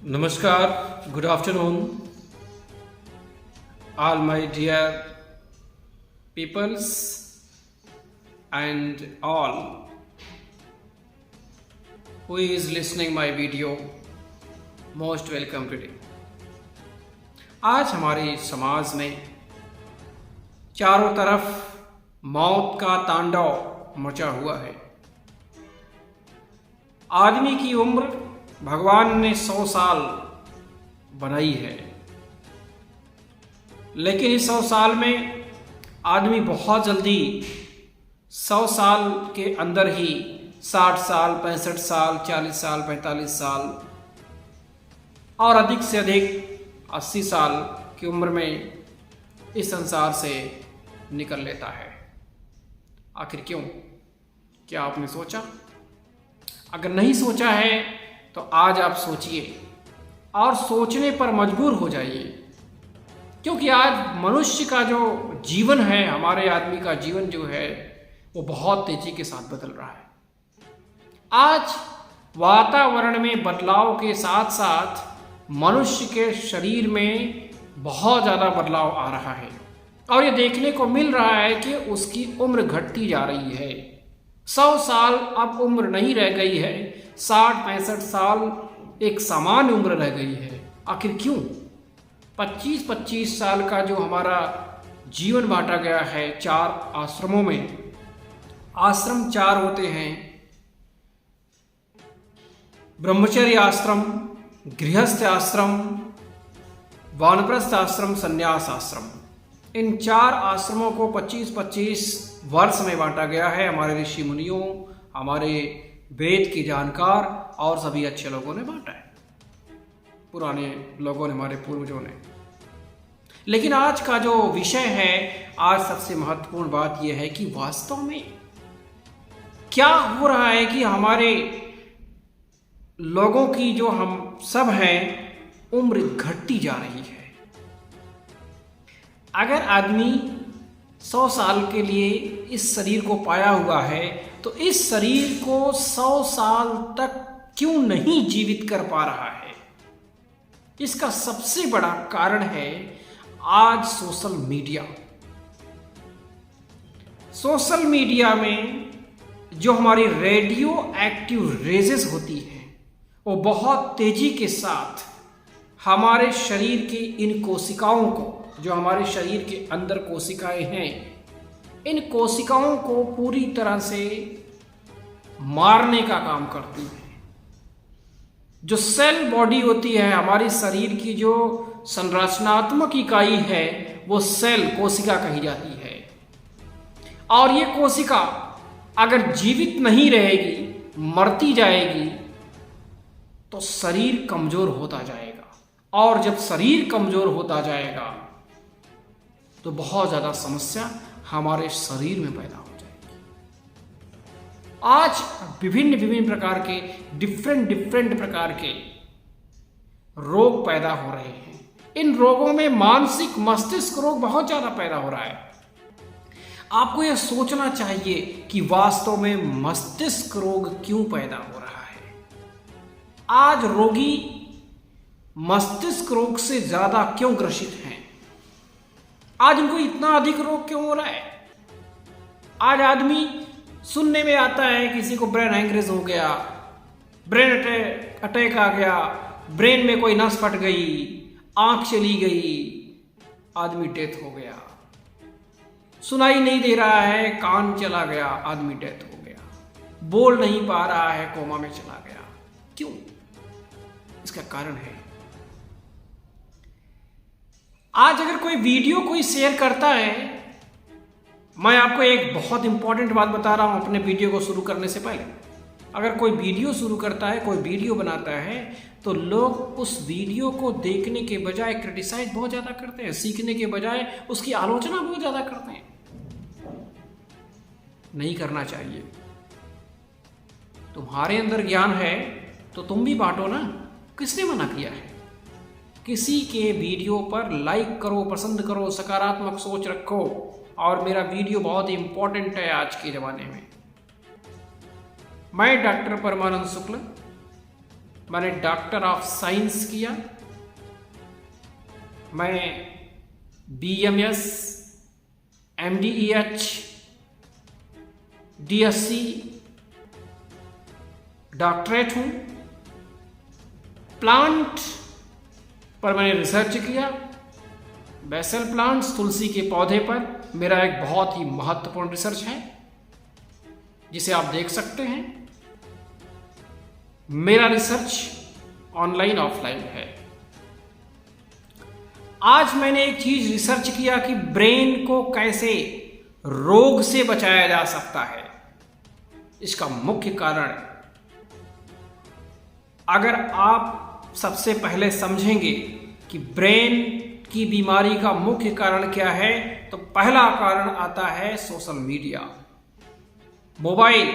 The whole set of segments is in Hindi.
Namaskar, good afternoon, all my dear peoples and all who is listening my video, most welcome today. आज हमारे समाज में चारों तरफ मौत का तांडव मचा हुआ है। आदमी की उम्र भगवान ने 100 साल बनाई है, लेकिन इस 100 साल में आदमी बहुत जल्दी 100 साल के अंदर ही 60 साल, 65 साल, 40 साल, 45 साल और अधिक से अधिक 80 साल की उम्र में इस संसार से निकल लेता है। आखिर क्यों? क्या आपने सोचा? अगर नहीं सोचा है तो आज आप सोचिए और सोचने पर मजबूर हो जाइए, क्योंकि आज मनुष्य का जो जीवन है, हमारे आदमी का जीवन जो है वो बहुत तेजी के साथ बदल रहा है। आज वातावरण में बदलाव के साथ साथ मनुष्य के शरीर में बहुत ज़्यादा बदलाव आ रहा है और ये देखने को मिल रहा है कि उसकी उम्र घटती जा रही है। 100 साल अब उम्र नहीं रह गई है, 60-65 साल एक सामान्य उम्र रह गई है। आखिर क्यों? 25-25 साल का जो हमारा जीवन बांटा गया है 4 आश्रमों में। आश्रम 4 होते हैं: ब्रह्मचर्य आश्रम, गृहस्थ आश्रम, वानप्रस्थ आश्रम, संन्यास आश्रम। इन 4 आश्रमों को 25-25 वर्ष में बांटा गया है। हमारे ऋषि मुनियों, हमारे वेद के जानकार और सभी अच्छे लोगों ने बांटा है, पुराने लोगों ने, हमारे पूर्वजों ने। लेकिन आज का जो विषय है, आज सबसे महत्वपूर्ण बात यह है कि वास्तव में क्या हो रहा है कि हमारे लोगों की, जो हम सब हैं, उम्र घटती जा रही है। अगर आदमी 100 साल के लिए इस शरीर को पाया हुआ है तो इस शरीर को 100 साल तक क्यों नहीं जीवित कर पा रहा है? इसका सबसे बड़ा कारण है आज सोशल मीडिया। सोशल मीडिया में जो हमारी रेडियो एक्टिव रेजेस होती है वो बहुत तेजी के साथ हमारे शरीर की इन कोशिकाओं को, जो हमारे शरीर के अंदर कोशिकाएं हैं, इन कोशिकाओं को पूरी तरह से मारने का काम करती है। जो सेल बॉडी होती है, हमारी शरीर की जो संरचनात्मक इकाई है, वो सेल, कोशिका कही जाती है। और ये कोशिका अगर जीवित नहीं रहेगी, मरती जाएगी, तो शरीर कमजोर होता जाएगा। और जब शरीर कमजोर होता जाएगा तो बहुत ज्यादा समस्या हमारे शरीर में पैदा हो जाएगी। आज विभिन्न प्रकार के डिफरेंट प्रकार के रोग पैदा हो रहे हैं। इन रोगों में मानसिक मस्तिष्क रोग बहुत ज्यादा पैदा हो रहा है। आपको यह सोचना चाहिए कि वास्तव में मस्तिष्क रोग क्यों पैदा हो रहा है। आज रोगी मस्तिष्क रोग से ज्यादा क्यों ग्रसित हैं? आज उनको इतना अधिक रोग क्यों हो रहा है? आज आदमी सुनने में आता है किसी को ब्रेन हैंगरेज हो गया, ब्रेन अटैक आ गया, ब्रेन में कोई नस फट गई, आंख चली गई, आदमी डेथ हो गया। सुनाई नहीं दे रहा है, कान चला गया, आदमी डेथ हो गया। बोल नहीं पा रहा है, कोमा में चला गया। क्यों? इसका कारण है, आज अगर कोई वीडियो कोई शेयर करता है, मैं आपको एक बहुत इंपॉर्टेंट बात बता रहा हूं अपने वीडियो को शुरू करने से पहले। अगर कोई वीडियो शुरू करता है, कोई वीडियो बनाता है, तो लोग उस वीडियो को देखने के बजाय क्रिटिसाइज बहुत ज्यादा करते हैं, सीखने के बजाय उसकी आलोचना बहुत ज्यादा करते हैं। नहीं करना चाहिए। तुम्हारे अंदर ज्ञान है तो तुम भी बांटो ना, किसने मना किया है? किसी के वीडियो पर लाइक करो, पसंद करो, सकारात्मक सोच रखो। और मेरा वीडियो बहुत इंपॉर्टेंट है आज के ज़माने में। मैं डॉक्टर परमानंद शुक्ल मैंने डॉक्टर ऑफ साइंस किया, मैं BMS, MDEH, DSc डॉक्टरेट हूँ। प्लांट पर मैंने रिसर्च किया, बेसल प्लांट्स, तुलसी के पौधे पर मेरा एक बहुत ही महत्वपूर्ण रिसर्च है जिसे आप देख सकते हैं। मेरा रिसर्च ऑनलाइन ऑफलाइन है। आज मैंने एक चीज रिसर्च किया कि ब्रेन को कैसे रोग से बचाया जा सकता है। इसका मुख्य कारण, अगर आप सबसे पहले समझेंगे कि ब्रेन की बीमारी का मुख्य कारण क्या है, तो पहला कारण आता है social media, mobile,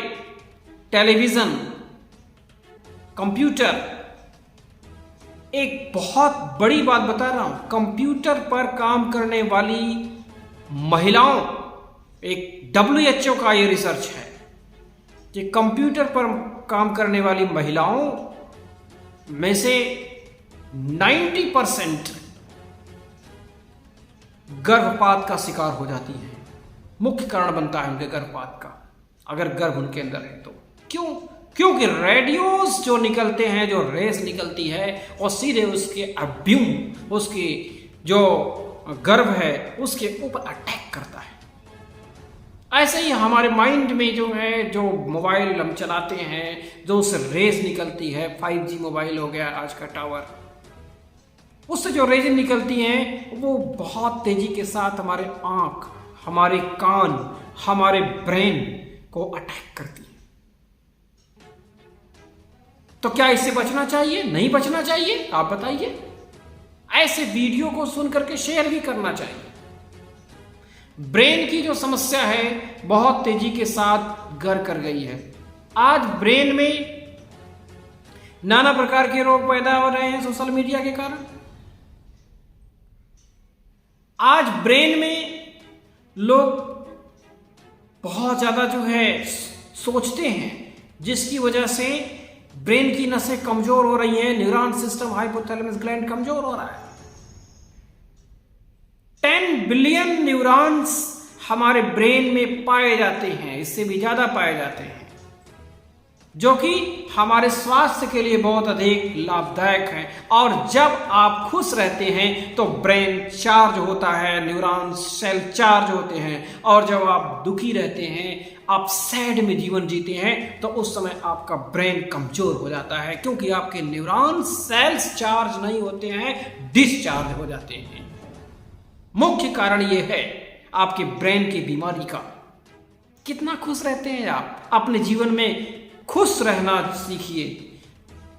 television, computer. एक बहुत बड़ी बात बता रहा हूं, कंप्यूटर पर काम करने वाली महिलाओं, एक WHO का ये रिसर्च है कि कंप्यूटर पर काम करने वाली महिलाओं में से 90% गर्भपात का शिकार हो जाती हैं। मुख्य कारण बनता है उनके गर्भपात का, अगर गर्भ उनके अंदर है तो। क्यों? क्योंकि रेडियोस जो निकलते हैं, जो रेस निकलती है, और सीधे उसके एब्यूम, उसकी जो गर्भ है उसके ऊपर अटैक करता है। ऐसे ही हमारे माइंड में जो है, जो मोबाइल हम चलाते हैं, जो उससे रेस निकलती है, 5G मोबाइल हो गया आज का टावर, उससे जो रेज निकलती हैं वो बहुत तेजी के साथ हमारे आंख, हमारे कान, हमारे ब्रेन को अटैक करती है। तो क्या इससे बचना चाहिए? नहीं बचना चाहिए? आप बताइए। ऐसे वीडियो को सुन करके शेयर भी करना चाहिए। ब्रेन की जो समस्या है बहुत तेजी के साथ गर कर गई है। आज ब्रेन में नाना प्रकार के रोग पैदा हो रहे हैं सोशल मीडिया के कारण। आज ब्रेन में लोग बहुत ज्यादा जो है सोचते हैं, जिसकी वजह से ब्रेन की नसें कमजोर हो रही हैं, न्यूरॉन सिस्टम, हाइपोथैलेमस ग्लैंड कमजोर हो रहा है। 10 बिलियन न्यूरॉन्स हमारे ब्रेन में पाए जाते हैं, इससे भी ज्यादा पाए जाते हैं, जो कि हमारे स्वास्थ्य के लिए बहुत अधिक लाभदायक है। और जब आप खुश रहते हैं तो ब्रेन चार्ज होता है, न्यूरॉन सेल चार्ज होते हैं, और जब आप दुखी रहते हैं, आप सैड में जीवन जीते हैं, तो उस समय आपका ब्रेन कमजोर हो जाता है, क्योंकि आपके न्यूरॉन सेल्स चार्ज नहीं होते हैं, डिस्चार्ज हो जाते हैं। मुख्य कारण यह है आपके ब्रेन की बीमारी का। कितना खुश रहते हैं आप? अपने जीवन में खुश रहना सीखिए।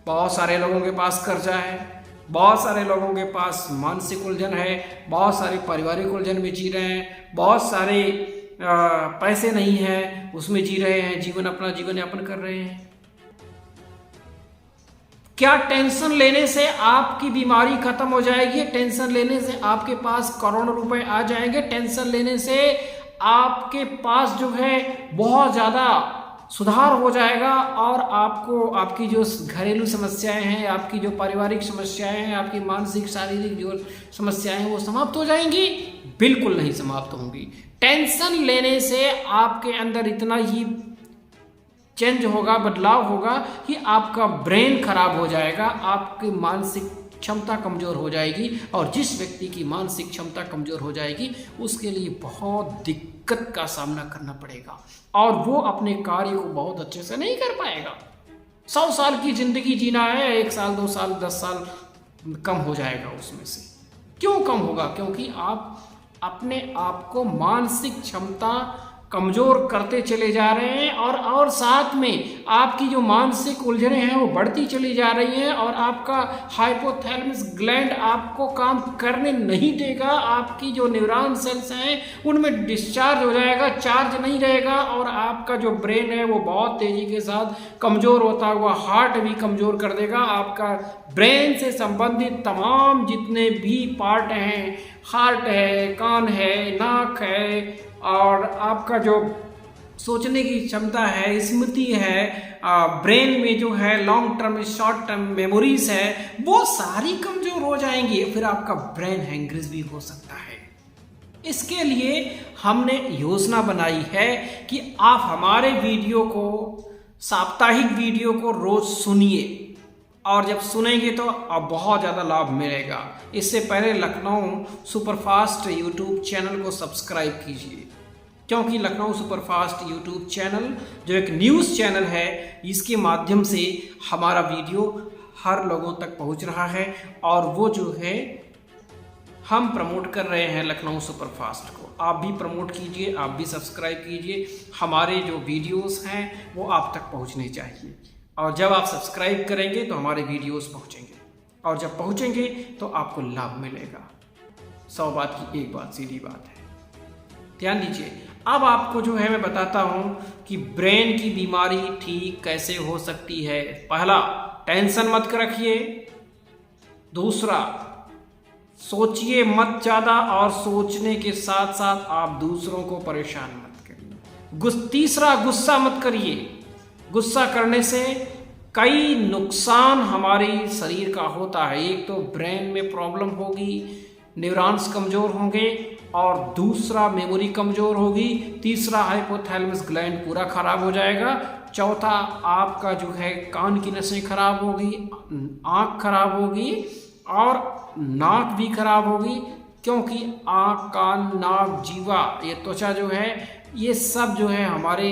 बहुत सारे लोगों के पास कर्जा है, बहुत सारे लोगों के पास मानसिक उलझन है, बहुत सारे पारिवारिक उलझन में जी रहे हैं, बहुत सारे पैसे नहीं है उसमें जी रहे हैं, जीवन अपना जीवन यापन कर रहे हैं। क्या टेंशन लेने से आपकी बीमारी खत्म हो जाएगी? टेंशन लेने से आपके पास करोड़ों रुपए आ जाएंगे? टेंशन लेने से आपके पास जो है बहुत ज्यादा सुधार हो जाएगा, और आपको आपकी जो घरेलू समस्याएं हैं, आपकी जो पारिवारिक समस्याएं हैं, आपकी मानसिक शारीरिक जो समस्याएं हैं वो समाप्त हो जाएंगी? बिल्कुल नहीं समाप्त होंगी। टेंशन लेने से आपके अंदर इतना ही चेंज होगा, बदलाव होगा कि आपका ब्रेन खराब हो जाएगा, आपकी मानसिक क्षमता कमजोर हो जाएगी, और जिस व्यक्ति की मानसिक क्षमता कमजोर हो जाएगी उसके लिए बहुत दिक्कत का सामना करना पड़ेगा, और वो अपने कार्य को बहुत अच्छे से नहीं कर पाएगा। 100 साल की जिंदगी जीना है, 1 साल 2 साल 10 साल कम हो जाएगा उसमें से। क्यों कम होगा? क्योंकि आप अपने आप को मानसिक क्षमता कमजोर करते चले जा रहे हैं, और साथ में आपकी जो मानसिक उलझनें हैं वो बढ़ती चली जा रही हैं, और आपका हाइपोथैलेमस ग्लैंड आपको काम करने नहीं देगा। आपकी जो न्यूरॉन सेल्स हैं उनमें डिस्चार्ज हो जाएगा, चार्ज नहीं रहेगा, और आपका जो ब्रेन है वो बहुत तेजी के साथ कमजोर होता हुआ हार्ट भी कमजोर कर देगा। आपका ब्रेन से संबंधित तमाम जितने भी पार्ट हैं, हार्ट है, कान है, नाक है, और आपका जो सोचने की क्षमता है, स्मृति है, ब्रेन में जो है long term short term memories है, वो सारी कमजोर हो जाएंगी। फिर आपका ब्रेन हैंग्रीज भी हो सकता है। इसके लिए हमने योजना बनाई है कि आप हमारे वीडियो को, साप्ताहिक वीडियो को रोज सुनिए, और जब सुनेंगे तो अब बहुत ज़्यादा लाभ मिलेगा। इससे पहले लखनऊ सुपरफास्ट यूट्यूब चैनल को सब्सक्राइब कीजिए, क्योंकि लखनऊ सुपरफास्ट यूट्यूब चैनल जो एक न्यूज़ चैनल है, इसके माध्यम से हमारा वीडियो हर लोगों तक पहुंच रहा है, और वो जो है हम प्रमोट कर रहे हैं लखनऊ सुपरफास्ट को। आप भी प्रमोट कीजिए, आप भी सब्सक्राइब कीजिए। हमारे जो वीडियोस हैं वो आप तक पहुंचने चाहिए, और जब आप सब्सक्राइब करेंगे तो हमारे वीडियोस पहुंचेंगे, और जब पहुंचेंगे तो आपको लाभ मिलेगा। 100 बात की एक बात, सीधी बात है, ध्यान दीजिए। अब आपको जो है मैं बताता हूं कि ब्रेन की बीमारी ठीक कैसे हो सकती है। पहला, टेंशन मत रखिए। दूसरा, सोचिए मत ज़्यादा, और सोचने के साथ साथ आप दूसरों को परेशान मत करिए। तीसरा, गुस्सा मत करिए। गुस्सा करने से कई नुकसान हमारे शरीर का होता है। एक तो ब्रेन में प्रॉब्लम होगी, न्यूरॉन्स कमज़ोर होंगे, और दूसरा मेमोरी कमज़ोर होगी। तीसरा, हाइपोथैलेमस ग्लैंड पूरा खराब हो जाएगा। चौथा, आपका जो है कान की नसें खराब होगी, आँख खराब होगी, और नाक भी खराब होगी, क्योंकि आँख, कान, नाक, जीवा, ये त्वचा जो है, ये सब जो है हमारे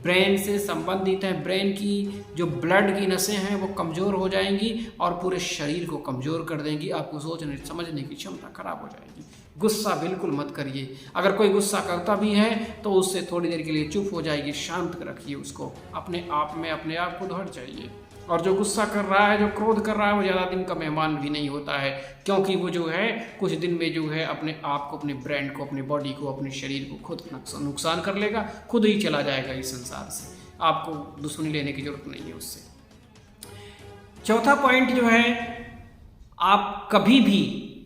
ब्रेन से संबंधित है। ब्रेन की जो ब्लड की नसें हैं वो कमज़ोर हो जाएंगी और पूरे शरीर को कमज़ोर कर देंगी। आपको सोचने समझने की क्षमता खराब हो जाएगी। गुस्सा बिल्कुल मत करिए। अगर कोई गुस्सा करता भी है तो उससे थोड़ी देर के लिए चुप हो जाइए, शांत रखिए उसको, अपने आप में अपने आप को हट जाइए। और जो गुस्सा कर रहा है, जो क्रोध कर रहा है, वो ज़्यादा दिन का मेहमान भी नहीं होता है, क्योंकि वो जो है कुछ दिन में जो है अपने आप को, अपने ब्रेन को, अपने बॉडी को, अपने शरीर को खुद नुकसान कर लेगा, खुद ही चला जाएगा इस संसार से। आपको दुश्मनी लेने की जरूरत नहीं है उससे। चौथा पॉइंट जो है, आप कभी भी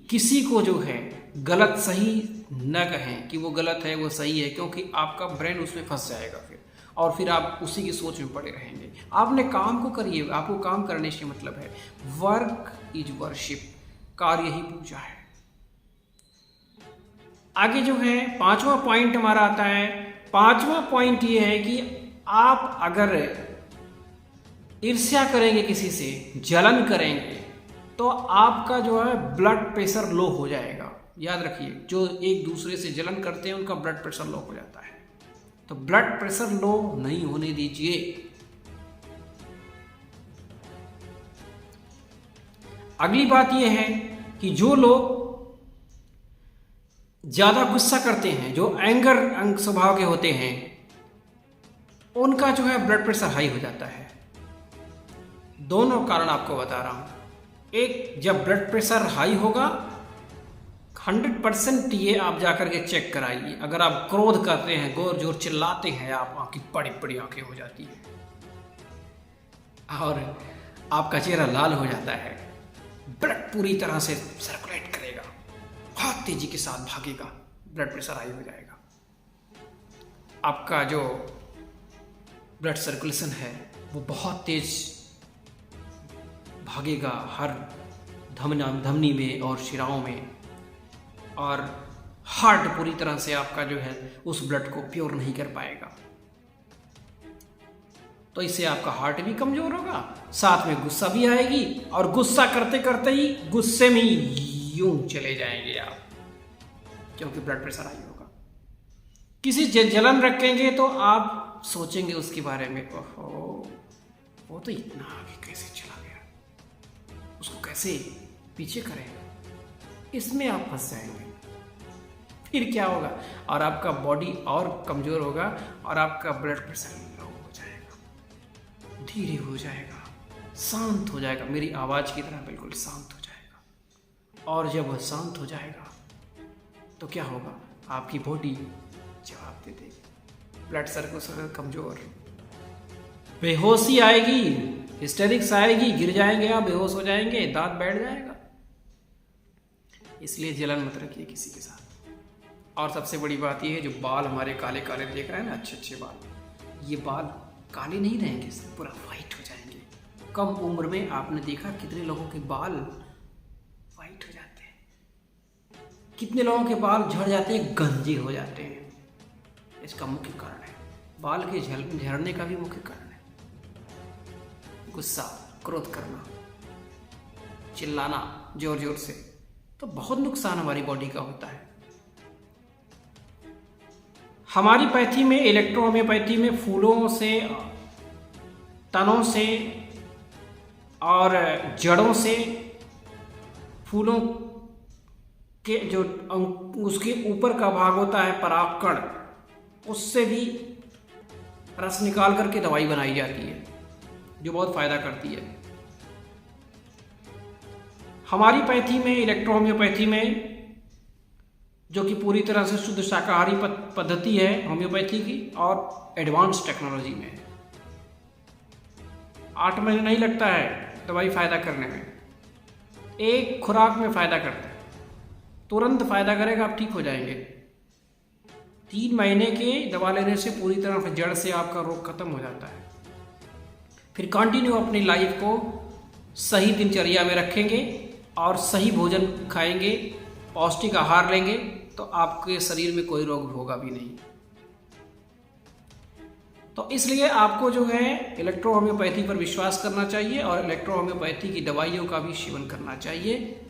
किसी को जो है गलत सही न कहें कि वो गलत है वो सही है, क्योंकि आपका ब्रेन उसमें फंस जाएगा फिर, और फिर आप उसी की सोच में पड़े रहेंगे। आपने काम को करिए। आपको काम करने से मतलब है, वर्क इज वर्शिप, कार्य ही पूजा है। आगे जो है 5वां पॉइंट हमारा आता है। 5वां पॉइंट ये है कि आप अगर ईर्ष्या करेंगे, किसी से जलन करेंगे, तो आपका जो है ब्लड प्रेशर लो हो जाएगा। याद रखिए, जो एक दूसरे से जलन करते हैं उनका ब्लड प्रेशर लो हो जाता है। तो ब्लड प्रेशर लो नहीं होने दीजिए। अगली बात यह है कि जो लोग ज्यादा गुस्सा करते हैं, जो एंगर स्वभाव के होते हैं, उनका जो है ब्लड प्रेशर हाई हो जाता है। दोनों कारण आपको बता रहा हूं। एक, जब ब्लड प्रेशर हाई होगा, 100% ये आप जाकर के चेक कराइए। अगर आप क्रोध करते हैं, जोर जोर चिल्लाते हैं, आप आंखें बड़ी बड़ी आंखें हो जाती है, और आपका चेहरा लाल हो जाता है, ब्लड पूरी तरह से सर्कुलेट करेगा, बहुत तेजी के साथ भागेगा, ब्लड प्रेशर हाई हो जाएगा। आपका जो ब्लड सर्कुलेशन है वो बहुत तेज भागेगा हर धमनी में और शिराओं में, और हार्ट पूरी तरह से आपका जो है उस ब्लड को प्योर नहीं कर पाएगा। तो इससे आपका हार्ट भी कमजोर होगा, साथ में गुस्सा भी आएगी, और गुस्सा करते करते ही गुस्से में यूं चले जाएंगे आप, क्योंकि ब्लड प्रेशर हाई होगा। किसी जलन रखेंगे तो आप सोचेंगे उसके बारे में, ओहो वो तो इतना आगे कैसे चला गया, उसको कैसे पीछे करें, इसमें आप फंस जाएंगे। फिर क्या होगा, और आपका बॉडी और कमजोर होगा, और आपका ब्लड प्रेशर लो हो जाएगा, धीरे हो जाएगा, शांत हो जाएगा, मेरी आवाज की तरह बिल्कुल शांत हो जाएगा। और जब वह शांत हो जाएगा तो क्या होगा, आपकी बॉडी जवाब दे देगी, ब्लड सर्कुलेशन कमजोर, बेहोशी आएगी, हिस्टेरिक्स आएगी, गिर जाएंगे आप, बेहोश हो जाएंगे, दांत बैठ जाएगा। इसलिए जलन मत रखिए किसी के साथ। और सबसे बड़ी बात यह है, जो बाल हमारे काले काले देख रहे हैं ना, अच्छे अच्छे बाल, ये बाल काले नहीं रहेंगे, पूरा वाइट हो जाएंगे। कम उम्र में आपने देखा कितने लोगों के बाल वाइट हो जाते हैं, कितने लोगों के बाल झड़ जाते हैं, गंजे हो जाते हैं। इसका मुख्य कारण है, बाल के झड़ने का भी मुख्य कारण है गुस्सा, क्रोध करना, चिल्लाना जोर जोर से, तो बहुत नुकसान हमारी बॉडी का होता है। हमारी पैथी में, इलेक्ट्रो होम्योपैथी में फूलों से, तनों से और जड़ों से, फूलों के जो उसके ऊपर का भाग होता है परागकण, उससे भी रस निकाल करके दवाई बनाई जाती है जो बहुत फायदा करती है। हमारी पैथी में, इलेक्ट्रो होम्योपैथी में, जो कि पूरी तरह से शुद्ध शाकाहारी पद्धति है होम्योपैथी की, और एडवांस टेक्नोलॉजी में 8 महीने नहीं लगता है दवाई फायदा करने में, एक खुराक में फायदा करता है, तुरंत फायदा करेगा, आप ठीक हो जाएंगे। 3 महीने के दवा लेने से पूरी तरह से जड़ से आपका रोग खत्म हो जाता है। फिर कंटिन्यू अपनी लाइफ को सही दिनचर्या में रखेंगे और सही भोजन खाएंगे, पौष्टिक आहार लेंगे, तो आपके शरीर में कोई रोग होगा भी नहीं। तो इसलिए आपको जो है इलेक्ट्रो होम्योपैथी पर विश्वास करना चाहिए और इलेक्ट्रो होम्योपैथी की दवाइयों का भी सेवन करना चाहिए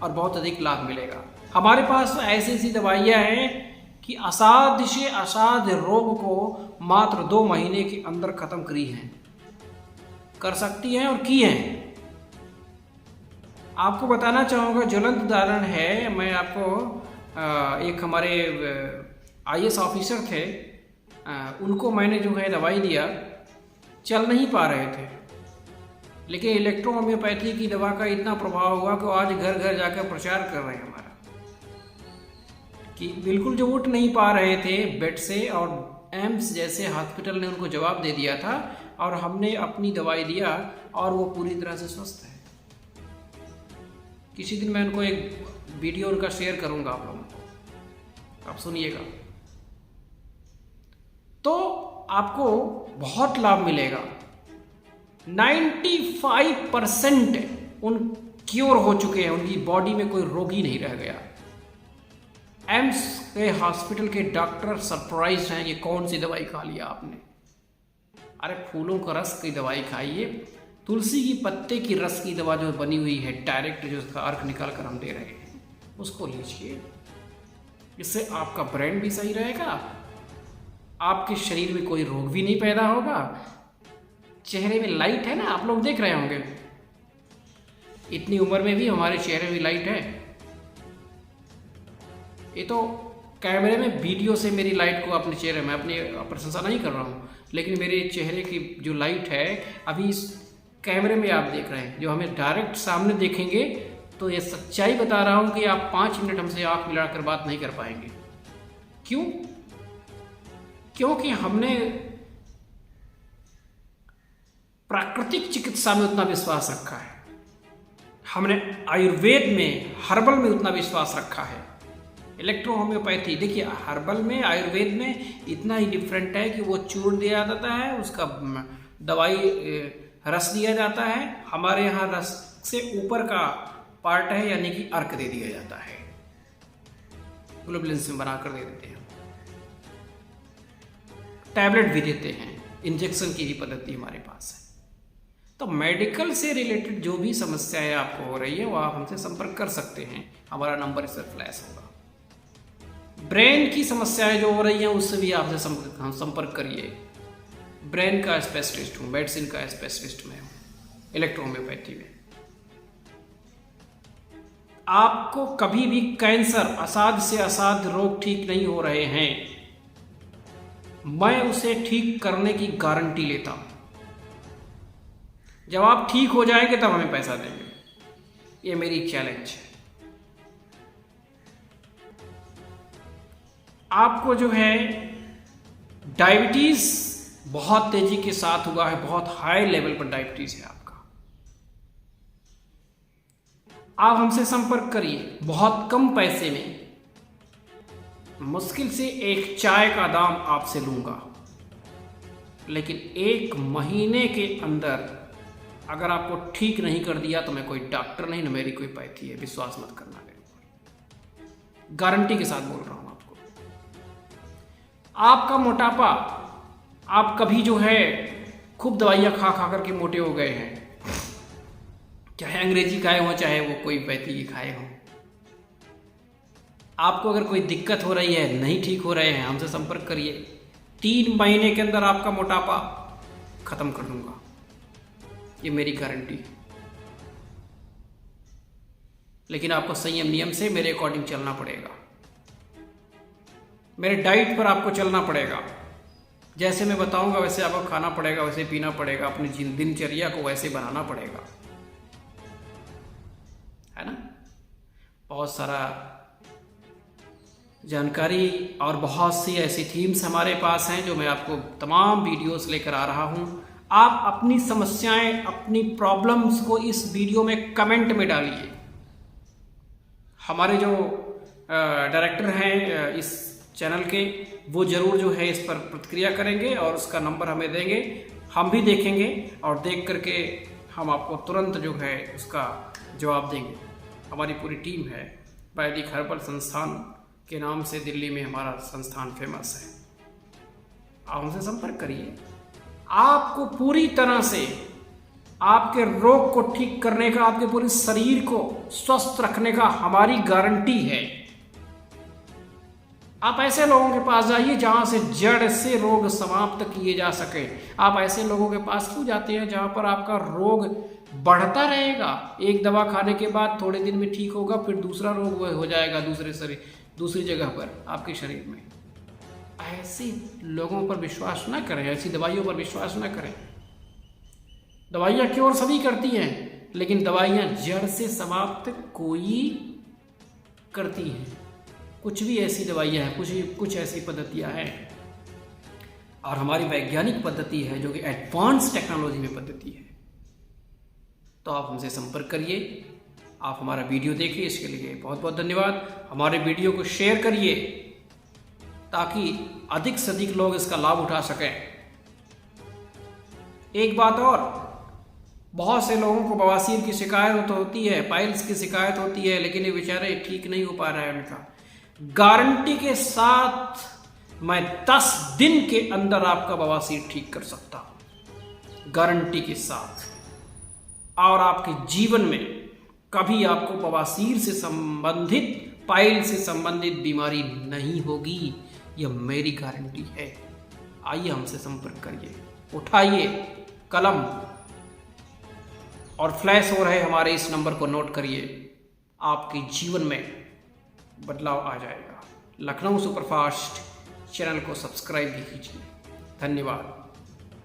और बहुत अधिक लाभ मिलेगा। हमारे पास तो ऐसी ऐसी दवाइयाँ हैं कि असाध्य से असाध्य रोग को मात्र 2 महीने के अंदर खत्म करी हैं, कर सकती हैं और की हैं। आपको बताना चाहूँगा, ज्वलंत उदाहरण है, मैं आपको एक हमारे IAS ऑफिसर थे, उनको मैंने जो है दवाई दिया, चल नहीं पा रहे थे, लेकिन इलेक्ट्रो होम्योपैथी की दवा का इतना प्रभाव हुआ कि आज घर घर जाकर प्रचार कर रहे हैं हमारा, कि बिल्कुल जो उठ नहीं पा रहे थे बेड से, और एम्स जैसे हॉस्पिटल ने उनको जवाब दे दिया था और हमने अपनी दवाई दिया और वो पूरी तरह से स्वस्थ है। किसी दिन मैं उनको एक वीडियो उनका शेयर करूंगा आप लोगों को, आप सुनिएगा, तो आपको बहुत लाभ मिलेगा। 95% उन क्योर हो चुके हैं, उनकी बॉडी में कोई रोग ही नहीं रह गया। एम्स के हॉस्पिटल के डॉक्टर सरप्राइज हैं, ये कौन सी दवाई खा लिया आपने? अरे फूलों का रस की दवाई खाइए, तुलसी की पत्ते की रस की दवा जो बनी हुई है डायरेक्ट, जो उसका अर्क निकाल कर हम दे रहे हैं, उसको लीजिए। इससे आपका ब्रेन भी सही रहेगा, आपके शरीर में कोई रोग भी नहीं पैदा होगा, चेहरे में लाइट है ना, आप लोग देख रहे होंगे, इतनी उम्र में भी हमारे चेहरे में लाइट है। ये तो कैमरे में वीडियो से मेरी लाइट को अपने चेहरे में, अपनी प्रशंसा नहीं कर रहा हूँ, लेकिन मेरे चेहरे की जो लाइट है अभी इस कैमरे में आप देख रहे हैं, जो हमें डायरेक्ट सामने देखेंगे तो ये सच्चाई बता रहा हूँ कि आप 5 मिनट हमसे आँख मिलाकर बात नहीं कर पाएंगे। क्यों? क्योंकि हमने प्राकृतिक चिकित्सा में उतना विश्वास रखा है, हमने आयुर्वेद में, हर्बल में उतना विश्वास रखा है। इलेक्ट्रो होम्योपैथी देखिए, हर्बल में, आयुर्वेद में इतना ही डिफरेंट है कि वो चूर्ण दिया जाता है, उसका दवाई रस दिया जाता है, हमारे यहाँ रस से ऊपर का पार्ट है, यानी कि अर्क दे दिया जाता है, ग्लोबुलिन्स में बनाकर दे देते हैं, टैबलेट भी देते हैं, इंजेक्शन की ही पद्धति हमारे पास है। तो मेडिकल से रिलेटेड जो भी समस्याएं आपको हो रही है वो आप हमसे संपर्क कर सकते हैं, हमारा नंबर इस पर फ्लैश होगा। ब्रेन की समस्याएं जो हो रही हैं उससे भी आपसे संपर्क करिए। ब्रेन का स्पेशलिस्ट हूँ, मेडिसिन का स्पेशलिस्ट मैं हूँ इलेक्ट्रो होम्योपैथी में। आपको कभी भी कैंसर, असाध्य से असाध्य रोग ठीक नहीं हो रहे हैं, मैं उसे ठीक करने की गारंटी लेता हूं। जब आप ठीक हो जाएंगे तब हमें पैसा देंगे, ये मेरी चैलेंज है। आपको जो है डायबिटीज बहुत तेजी के साथ हुआ है, बहुत हाई लेवल पर डायबिटीज है आपका, आप हमसे संपर्क करिए। बहुत कम पैसे में, मुश्किल से एक चाय का दाम आपसे लूंगा, लेकिन 1 महीने के अंदर अगर आपको ठीक नहीं कर दिया तो मैं कोई डॉक्टर नहीं, न मेरी कोई पैथी है, विश्वास मत करना मेरे ऊपर, गारंटी के साथ बोल रहा हूं आपको। आपका मोटापा, आप कभी जो है खूब दवाइयां खा खा करके मोटे हो गए हैं, चाहे अंग्रेजी खाए हों चाहे वो कोई पैथी की खाए हों, आपको अगर कोई दिक्कत हो रही है, नहीं ठीक हो रहे हैं, हमसे संपर्क करिए। 3 महीने के अंदर आपका मोटापा खत्म कर दूंगा, ये मेरी गारंटी है। लेकिन आपको संयम नियम से मेरे अकॉर्डिंग चलना पड़ेगा, मेरे डाइट पर आपको चलना पड़ेगा, जैसे मैं बताऊंगा वैसे आपको खाना पड़ेगा, वैसे पीना पड़ेगा, अपनी दिनचर्या को वैसे बनाना पड़ेगा, है ना। बहुत सारा जानकारी और बहुत सी ऐसी थीम्स हमारे पास हैं जो मैं आपको तमाम वीडियोस लेकर आ रहा हूं। आप अपनी समस्याएं, अपनी प्रॉब्लम्स को इस वीडियो में कमेंट में डालिए। हमारे जो डायरेक्टर हैं इस चैनल के, वो जरूर जो है इस पर प्रतिक्रिया करेंगे और उसका नंबर हमें देंगे, हम भी देखेंगे और देख करके हम आपको तुरंत जो है उसका जवाब देंगे। हमारी पूरी टीम है, वैदिक हर्बल संस्थान के नाम से दिल्ली में हमारा संस्थान फेमस है। आप हमसे संपर्क करिए, आपको पूरी तरह से आपके रोग को ठीक करने का, आपके पूरे शरीर को स्वस्थ रखने का हमारी गारंटी है। आप ऐसे लोगों के पास जाइए जहां से जड़ से रोग समाप्त किए जा सके। आप ऐसे लोगों के पास क्यों जाते हैं जहां पर आपका रोग बढ़ता रहेगा, एक दवा खाने के बाद थोड़े दिन में ठीक होगा, फिर दूसरा रोग हो जाएगा दूसरी जगह पर आपके शरीर में। ऐसे लोगों पर विश्वास ना करें, ऐसी दवाइयों पर विश्वास ना करें। दवाइयाँ क्योर सभी करती हैं, लेकिन दवाइयाँ जड़ से समाप्त कोई करती हैं। कुछ भी ऐसी दवाइयाँ हैं, कुछ ऐसी पद्धतियाँ हैं और हमारी वैज्ञानिक पद्धति है जो कि एडवांस टेक्नोलॉजी में पद्धति है। तो आप हमसे संपर्क करिए, आप हमारा वीडियो देखिए। इसके लिए बहुत बहुत धन्यवाद। हमारे वीडियो को शेयर करिए ताकि अधिक से अधिक लोग इसका लाभ उठा सकें। एक बात और, बहुत से लोगों को बवासीर की शिकायत होती है, पाइल्स की शिकायत होती है, लेकिन ये बेचारे ठीक नहीं हो पा रहा है उनका। गारंटी के साथ मैं 10 दिन के अंदर आपका बवासीर ठीक कर सकता हूं, गारंटी के साथ। और आपके जीवन में कभी आपको बवासीर से संबंधित, पाइल से संबंधित बीमारी नहीं होगी, यह मेरी गारंटी है। आइए हमसे संपर्क करिए, उठाइए कलम और फ्लैश हो रहे हमारे इस नंबर को नोट करिए, आपके जीवन में बदलाव आ जाएगा। लखनऊ सुपरफास्ट चैनल को सब्सक्राइब भी कीजिए। धन्यवाद।